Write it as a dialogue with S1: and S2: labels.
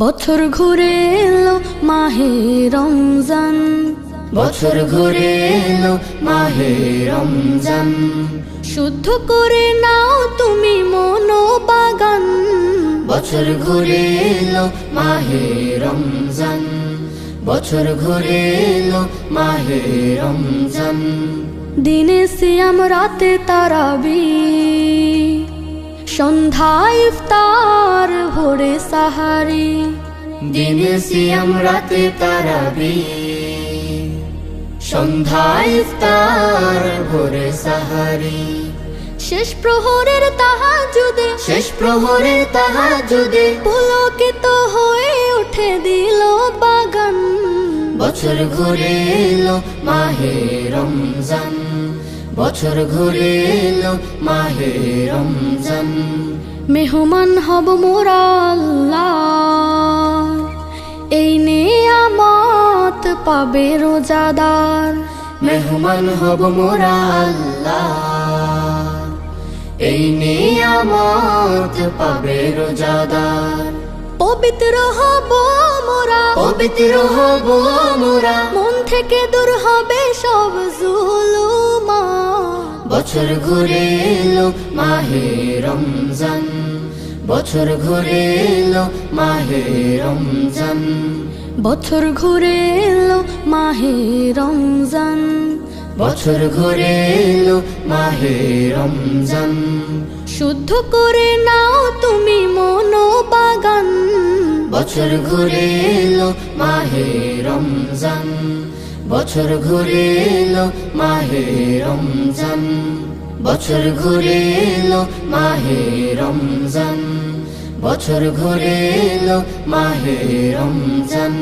S1: বছর ঘুরে এলো মাহে রমজান,
S2: বছর ঘুরে এলো মাহে রমজান।
S1: শুদ্ধ করে নাও তুমি মনোবাগান।
S2: বছর ঘুরে এলো মাহে রমজান, বছর ঘুরে এলো মাহে রমজান।
S1: দিনে সিয়াম রাতে তারাবি, সন্ধ্যায় ইফতার ভোরে সাহারি।
S2: দিনে সিয়াম রাতে তারাবি, সন্ধ্যায় ইফতার ভোরে সাহারি।
S1: শেষ প্রহরের তাহাজ্জুদে,
S2: শেষ প্রহরের তাহাজ্জুদে
S1: পুলকিত হয়ে উঠে দিল বাগান।
S2: বছর ঘুরে এলো মাহে রমজান, বছর ঘুরে এলো মাহে রমজান।
S1: মেহমান হব মোরা আল্লাহর, এই নেয়ামত পাবে রোজাদার।
S2: মেহমান হব মোরা আল্লাহ, এই নিয়ামত পাবে রোজাদার।
S1: পবিত্র হব মোরা,
S2: পবিত্র হব মোরা,
S1: মন থেকে দূর হবে সব জুলুমা।
S2: বছর ঘুরে এলো মাহে রমজান, বছর ঘুরে এলো মাহে রমজান।
S1: বছর ঘুরে এলো মাহে রমজান,
S2: বছর ঘুরে এলো মাহে রমজান।
S1: শুদ্ধ করে নাও তুমি মনোবাগান।
S2: বছর ঘুরে এলো মাহে রমজান, বছর ঘুরে এলো মাহে রমজান। বছর ঘুরে এলো মাহে রমজান, বছর ঘুরে এলো মাহে রমজান।